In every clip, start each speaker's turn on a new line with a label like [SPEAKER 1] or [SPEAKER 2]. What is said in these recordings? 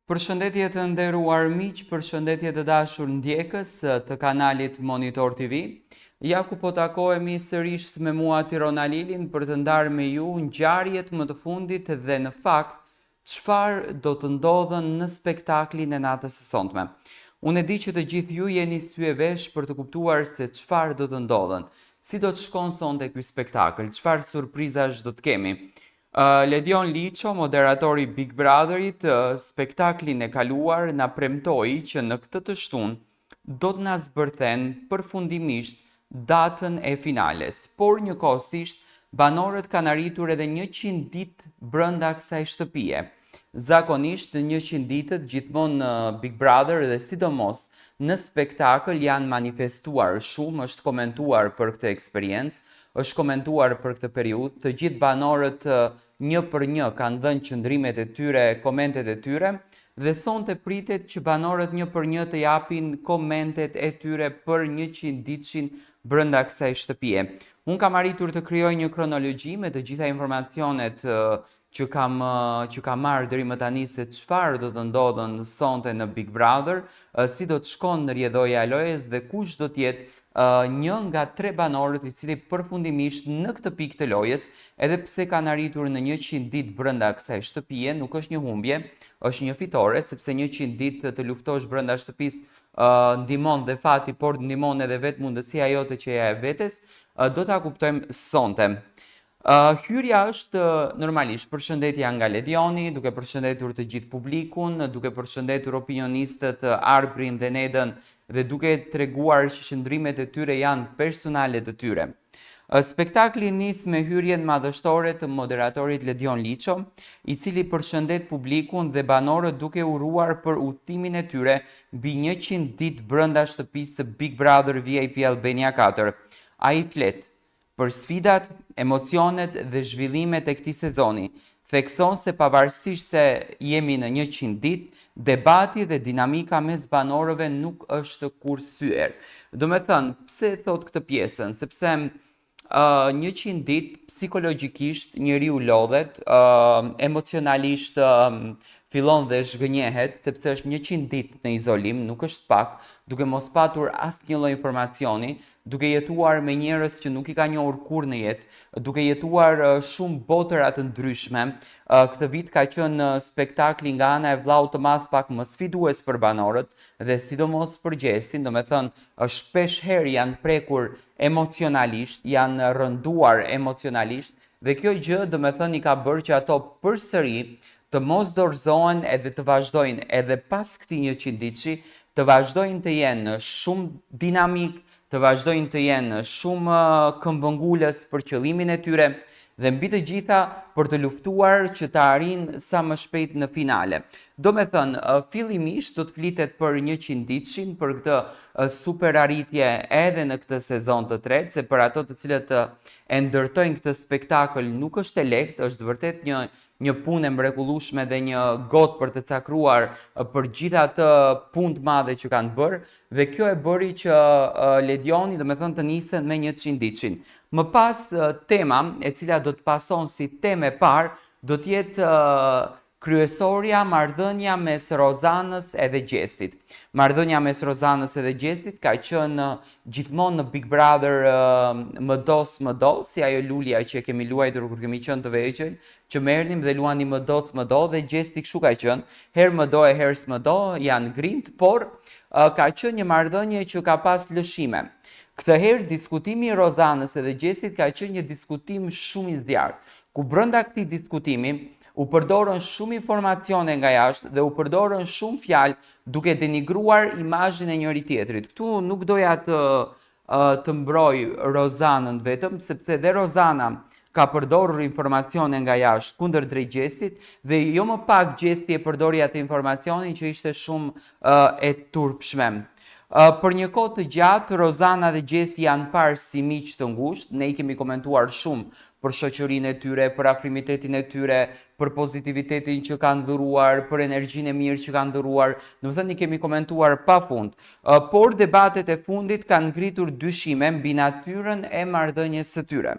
[SPEAKER 1] Përshëndetje të nderuar miq, përshëndetje të dashur ndjekës të kanalit Monitor TV. Ja ku po takohemi sërish me mua Tirona Lilin për të ndarë me ju ngjarjet më të fundit dhe në fakt çfarë do të ndodhen në spektaklin e natës së sotme. Unë e di që të gjithë ju jeni sy e vesh për të kuptuar se çfarë do të ndodhen, si do të shkon sonte ky spektakël, çfarë surprizash do të kemi. Ledion Liço, moderatori Big Brotherit, spektaklin e kaluar na premtoi që në këtë të shtunë do të na zbërthen përfundimisht datën e finales, por njëkohësisht banorët kanë arritur edhe 100 ditë brenda kësaj shtëpie. Zakonisht në 100 ditët gjithmonë në Big Brother dhe sidomos në spektakël janë manifestuar shumë, është komentuar për këtë eksperiencë, është komentuar për këtë periudhë, të gjithë banorët një për një kanë dhënë qëndrimet e tyre, komentet e tyre, dhe sonte pritet që banorët një për një të japin komentet e tyre për 100 ditëshin brenda kësaj shtëpie. Unë kam arritur të krijoj një kronologji me të gjitha informacionet që kam marrë deri më tani se çfarë do të ndodhen sonte në Big Brother, si do të shkon në rjedhoja e lojës dhe kush do të jetë një nga 3 banorët i cili përfundimisht në këtë pikë të lojës, edhe pse kanë arritur në 100 ditë brenda kësaj shtëpie, nuk është një humbje, është një fitore, sepse 100 ditë të luftosh brenda shtëpisë ndihmon dhe fati, por ndihmon edhe vetë mundësia jote që ja e vetes, do ta kuptojmë sonte. Hyrja është normalisht përshëndetja nga Ledioni, duke përshëndetur të gjithë publikun, duke përshëndetur opinionistët Arbrin dhe Nedën dhe duke treguar që qëndrimet e tyre janë personale të tyre. Spektakli nis me hyrjen madhështore të moderatorit Ledion Liço, i cili përshëndet publikun dhe banorët duke uruar për udhëtimin e tyre mbi 100 ditë brenda shtëpisë së Big Brother VIP Albania 4. Ai flet për sfidat, emocionet dhe zhvillimet e këtij sezoni. Thekson se pavarësisht se jemi në 100 ditë, debati dhe dinamika mes banorëve nuk është kursyer. Do me thënë, pse thot këtë pjesën? Sepse 100 ditë psikologjikisht njeriu lodhet, emocionalisht fillon dhe zhgënjehet, sepse është 100 ditë në izolim, nuk është pak, duke mos patur asnjë lloj informacioni, duke jetuar me njerëz që nuk i ka njohur kurrë në jetë, duke jetuar shumë botëra të ndryshme. Këtë vit ka qenë spektakli nga ana e vllaut të madh pak më sfidues për banorët dhe sidomos për Gjestin, domethënë shpesh herë janë prekur emocionalisht, janë rënduar emocionalisht dhe kjo gjë domethënë i ka bërë që ato përsëri të mos dorëzohen edhe të vazhdojnë edhe pas këtij 100 ditëshi, të vazhdojnë të jenë shumë dinamik, të vazhdojnë të jenë shumë këmbëngulës për qëllimin e tyre dhe mbi të gjitha për të luftuar që të arrijnë sa më shpejt në finale. Do me thënë, fillimisht do të flitet për 100 ditëshin, për këtë super arritje edhe në këtë sezon të tretë, se për ato të cilët e ndërtojnë këtë spektakël nuk është e lehtë, është vërtet një punë e mrekullueshme dhe një gotë për të cakruar për gjitha atë punë të madhe që kanë bërë, dhe kjo e bëri që Ledioni, do me thënë, të nisen me 100 ditëshin. Më pas tema e cila do të pason si temë e parë, do të jetë kryesorja marrëdhënia mes Rozanës edhe Gjestit. Marrëdhënia mes Rozanës edhe Gjestit ka qenë gjithmonë në Big Brother më do, si ajo lulja që e kemi luajtur kur kemi qenë të vegjël, që më erdhim dhe luani më do dhe Gjesti kështu ka qenë, herë më do e herë s'më do, janë grimt, por ka qenë një marrëdhënie që ka pas lëshime. Këtë herë diskutimi i Rozanës edhe Gjestit ka qenë një diskutim shumë i zjarrt, ku brenda këtij diskutimi u përdorën shumë informacione nga jashtë dhe u përdorën shumë fjalë duke denigruar imazhin e njëri tjetrit. Ktu nuk doja të mbroj Rozanën vetëm, sepse dhe Rozana ka përdorur informacione nga jashtë kundër drejt Gjestit dhe jo më pak Gjesti e përdori atë informacionin që ishte shumë e turpshme. Për një kohë të gjatë, Rozana dhe Gjesti janë parë si miq të ngushtë, ne i kemi komentuar shumë për shoqërinë e tyre, për afrimitetin e tyre, për pozitivitetin që kanë dhuruar, për energjinë e mirë që kanë dhuruar, domethënë i kemi komentuar pafund. Por debatet e fundit kanë ngritur dyshime mbi natyrën e marrëdhënies së tyre.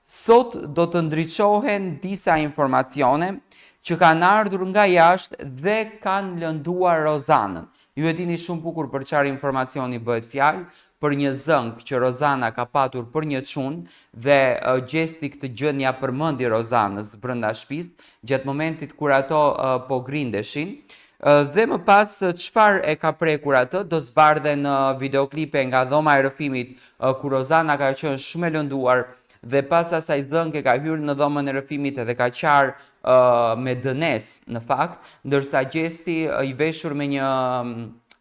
[SPEAKER 1] Sot do të ndriçohen disa informacione që kanë ardhur nga jashtë dhe kanë lënduar Rozanën. Ju e dini shumë bukur për çfarë informacioni bëhet fjalë, për një zënk që Rozana ka patur për një çunë dhe gjesti këtë gjë ja përmendi Rozanës brenda shtëpisë gjatë momentit kur ato po grindeshin. Dhe më pas çfarë e ka prekur atë, do zbardhen videoklipe nga dhoma e rrëfimit ku Rozana ka qenë shumë e lënduar dhe pas asaj zënke ka hyrë në dhomën e rrëfimit dhe ka qarë me dënes në fakt, ndërsa gjesti i veshur me një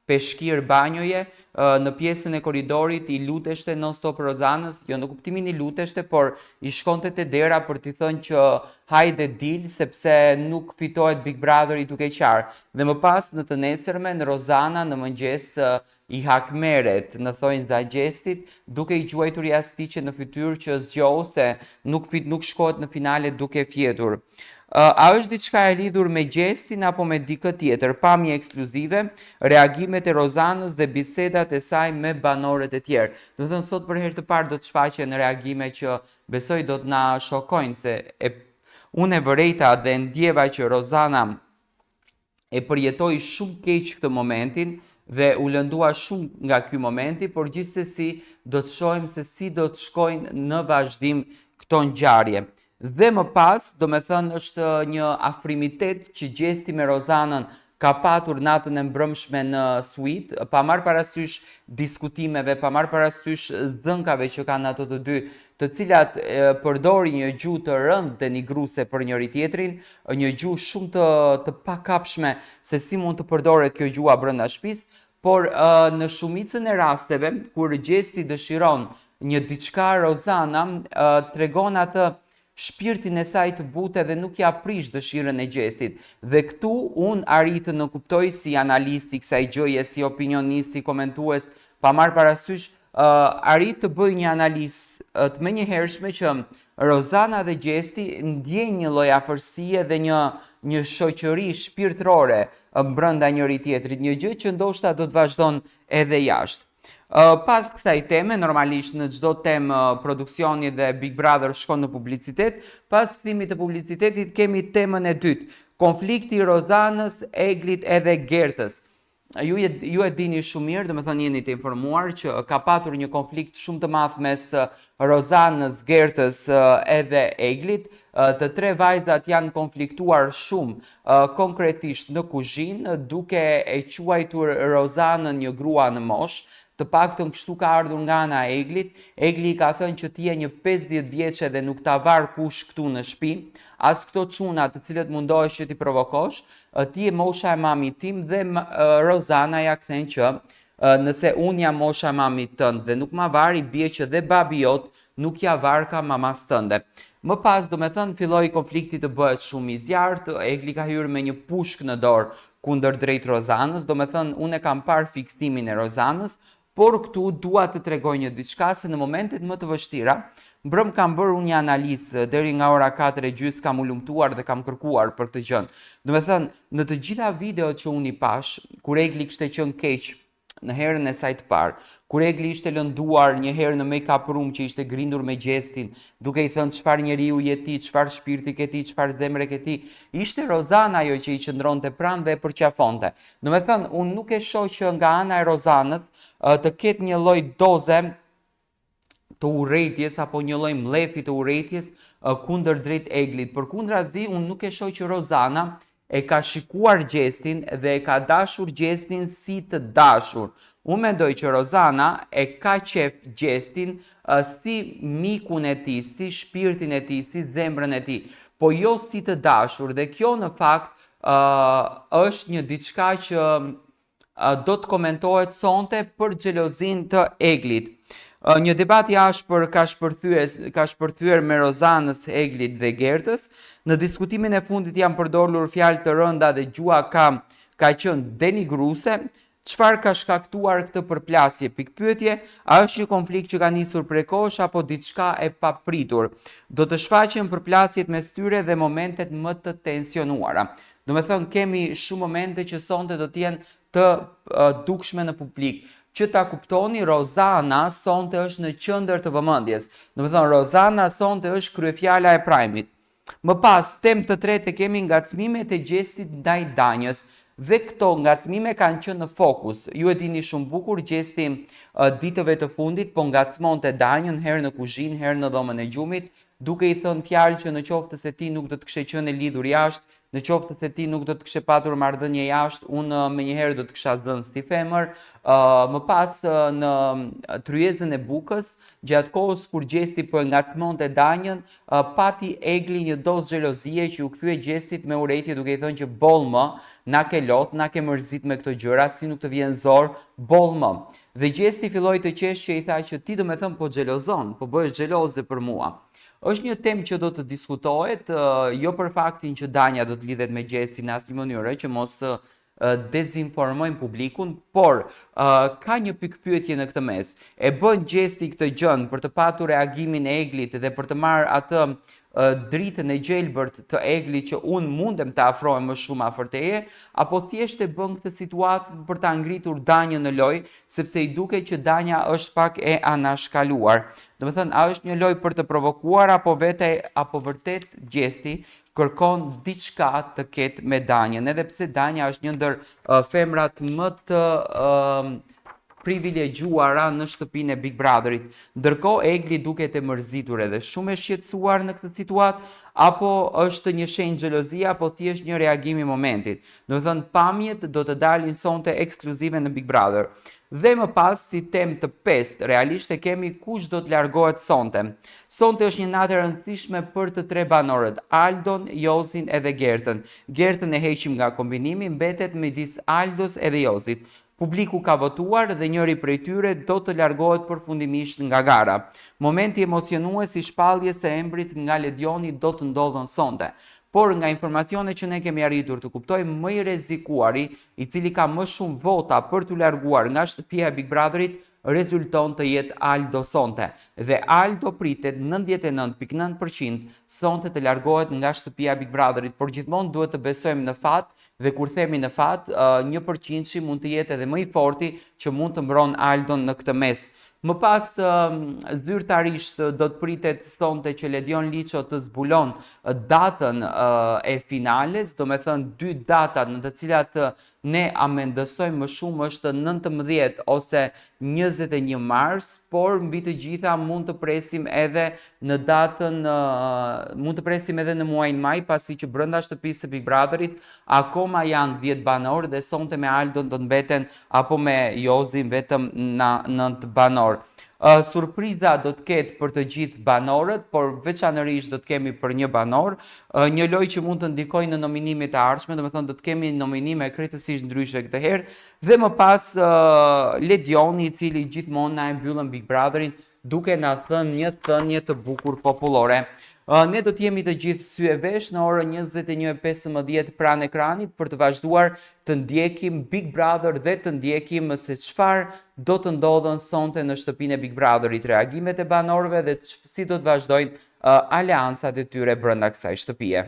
[SPEAKER 1] peshkir banjoje në pjesën e korridorit i luteshte non stop Rozanës, jo në kuptimin i luteshte, por i shkonte te dera për t'i thënë që hajde dil sepse nuk fitohet Big Brother i duke qarë. Dhe më pas në të nesërmen Rozana në mëngjes i hakmeret në thonjza e gjestit, duke i quajtur jashtësiqe në fytyrë që zgjohu se nuk shkohet në finale duke fjetur. A është diçka e lidhur me gjestin apo me dikë tjetër? Pamje ekskluzive, reagimet e Rozanës dhe bisedat e saj me banorët e tjerë. Do të thënë sot për herë të parë do të shfaqen reagime që besoj do të na shokojnë se unë e vërejta dhe ndjeva që Rozana e përjetoi shumë keq këtë momentin dhe u lëndua shumë nga ky momenti, por gjithsesi do të shohim se si do të shkojnë në vazhdim këto ngjarje. Dhe më pas, do me thënë është një afrimitet që gjesti me Rozanën ka patur natën e mbrëmshme në suite, pa marrë parasysh diskutimeve, pa marrë parasysh zënkave që kanë ato të dy, të cilat përdori një gjuhë të rëndë dhe nigruse për njëri tjetrin, një gjuhë shumë të pakapshme se si mund të përdoret kjo gjuha brenda shtëpisë, por në shumicën e rasteve kur gjesti dëshiron një diçka, Rozana tregon atë shpirtin e saj të butë dhe nuk ja prish dëshirën e gjestit. Dhe këtu unë arritë në kuptoj si analist i kësaj gjëje, si opinionist, si komentues, pa marrë parasysh, arritë të bëj një analizë të menjëhershme që Rozana dhe gjesti ndjejnë një lloj afërsie dhe një shoqëri shpirtërore brenda njëri tjetrit, një gjë që ndoshta do të vazhdon edhe jashtë. Pas kësaj teme, normalisht në çdo temë produksioni dhe Big Brother shkon në publicitet, pas kthimit të publicitetit kemi temën e dytë, konflikti Rozanës, Eglit edhe Gertës. Ju e dini shumë mirë, dhe me thënë jeni të informuar që ka patur një konflikt shumë të madh mes Rozanës, Gertës edhe Eglit. Të tre vajzat janë konfliktuar shumë konkretisht në kuzhinë, duke e quajtur Rozanën një grua në moshë. Të paktën kështu ka ardhur nga ana e Eglit. Egli ka thënë që ti je një 50 vjeçe dhe nuk ta var kush këtu në shtëpi, as këto çuna të cilët mundohesh që ti provokosh, ti je mosha e mamit tim dhe Rozana ja kthen që nëse unë jam mosha e mamit tënd dhe nuk ma vari, bie që dhe babi jot nuk ja varka mamas tënde. Më pas, do me thënë, filloi konflikti të bëhet shumë i zjarrt, Egli ka hyrë me një pushk në dorë kundër drejt Rozanës, do me thënë, unë e kam parë fiksimin e Rozanës, por këtu dua të tregoj një diçka se në momentet më të vështira, mbrëm kam bërë unë një analizë, deri nga ora 4:30 kam u lumtuar dhe kam kërkuar për këtë gjë. Do me thënë, në të gjitha videot që unë i pash, kur Egli kishte qenë keq në herën e saj të parë, kur Egli ishte lënduar një herë në make-up room që ishte grindur me gjestin, duke i thënë çfarë njeriu je ti, çfarë shpirti ke ti, çfarë zemre ke ti, ishte Rozana ajo që i qëndronte pranë dhe e përqafonte. Do me thënë, unë nuk e shoh që nga ana e Rozanës të ketë një lloj doze të urrëties apo një lloj mlefi të urrëties kundër drejt Eglit. Përkundrazi, unë nuk e shoh që Rozana e ka shikuar gjestin dhe e ka dashur gjestin si të dashur. Unë mendoj që Rozana e ka qef gjestin si mikun e tij, si shpirtin e tij, si zemrën e tij, po jo si të dashur. Dhe kjo në fakt është një diçka që do të komentohet sonte për xhelozin të Eglit. Një debat i ashpër ka shpërthyer me Rozanës, Eglit dhe Gertës. Në diskutimin e fundit janë përdorur fjalë të rënda dhe gjuha ka qenë denigruese. Çfarë ka shkaktuar këtë përplasje? Pikpyetje, a është një konflikt që ka nisur prej kohësh apo diçka e papritur? Do të shfaqen përplasjet mes tyre dhe momentet më të tensionuara. Do me thënë, kemi shumë momente që sonte do të jenë të dukshme në publik. Që ta kuptoni, Rozana sonte është në qendër të vëmendjes. Do me thënë, Rozana sonte është kryefjala e Prajmit. Më pas, temë të tretë e kemi ngacmimet e gjestit ndaj Danjës. Dhe këto ngacmime kanë qenë në fokus. Ju e dini shumë bukur, gjesti ditëve të fundit po ngacmonte Danjën herë në kuzhinë, herë në dhomën e gjumit, duke i thënë fjalë që në qoftë se ti nuk do të kishe qenë e lidhur jashtë, në qoftë se ti nuk do të kishe patur marrëdhënie jashtë, unë menjëherë do të kisha dhënë si femër. Më pas në tryezën e bukës, gjatë kohës kur gjesti po e ngacmonte Danjën, pati Egli një dozë xhelozie që u kthye gjestit me urrëtie duke i thënë që boll më, na ke lot, na ke mërzit me këto gjëra, si nuk të vjen zor, boll më. Dhe gjesti filloi të qeshë që i tha që ti do me thënë po xhelozon, po bëhesh xheloze për mua. Është një temë që do të diskutohet, jo për faktin që Danja do të lidhet me gjestin në asnjë mënyrë, që mos dezinformojnë publikun, por ka një pikpyetje në këtë mes. E bën gjesti këtë gjën për të patur reagimin e Eglit dhe për të marrë atë dritën e gjelbërt të Eglit që unë mundem të afrohem më shumë afër teje, apo thjesht e bën këtë situatë për ta ngritur Danjën në lojë, sepse i duket që Danja është pak e anashkaluar. Do të thënë, a është një lojë për të provokuar apo vërtet gjesti kërkon diçka të ketë me Danjën, edhe pse Danja është një ndër femrat më të privilegjuara në shtëpinë e Big Brotherit. Ndërkohë Egli duket e mërzitur edhe shumë e shqetësuar në këtë situatë, apo është një shenjë xhelozia apo thjesht një reagim i momentit. Do të thënë, pamjet do të dalin sonte ekskluzive në Big Brother. Dhe më pas, si temë të pestë, realisht e kemi kush do të largohet sonte. Sonte është një natë e rëndësishme për të tre banorët, Aldon, Jozin edhe Gertën. Gertën e heqim nga kombinimi, mbetet midis Aldos edhe Jozit. Publiku ka votuar dhe njëri prej tyre do të largohet përfundimisht nga gara. Momenti emocionues i shpalljes së embrit nga Ledioni do të ndodhen sonte. Por nga informacionet që ne kemi arritur të kuptojmë, më i rrezikuari, i cili ka më shumë vota për të larguar nga shtëpia e Big Brotherit, rezulton të jetë Aldo sonte. Dhe Aldo pritet 99.9% sonte të largohet nga shtëpia Big Brotherit, por gjithmonë duhet të besojmë në fat, dhe kur themi në fat, 1% mund të jetë edhe më i forti që mund të mbron Aldon në këtë mes. Më pas, zyrtarisht do të pritet sonte që Ledion Liço të zbulon datën e finales, do me thënë 2 datat në të cilat ne amendësojmë më shumë është 19 ose 21 mars, por mbi të gjitha mund të presim edhe në datën, mund të presim edhe në muajin maj, pasi që brenda shtëpisë së Big Brotherit akoma janë 10 banor dhe sonte me Aldon do të mbeten apo me Jozin vetëm 9 banor. Surpriza do të ketë për të gjithë banorët, por veçanërisht do të kemi për një banor, një lojë që mund të ndikojë në nominimet e ardhshme, domethënë do të kemi nominime krejtësisht ndryshe këtë herë, dhe më pas Ledioni, i cili gjithmonë na e mbyllën Big Brotherin duke na thënë një thënie të bukur popullore. Ne do të jemi të gjithë sy e vesh në orën 21:15 pranë ekranit për të vazhduar të ndjekim Big Brother dhe të ndjekim se çfarë do të ndodhen sonte në shtëpinë e Big Brotherit, reagimet e banorëve dhe si do të vazhdojnë aleancat e tyre brenda kësaj shtëpie.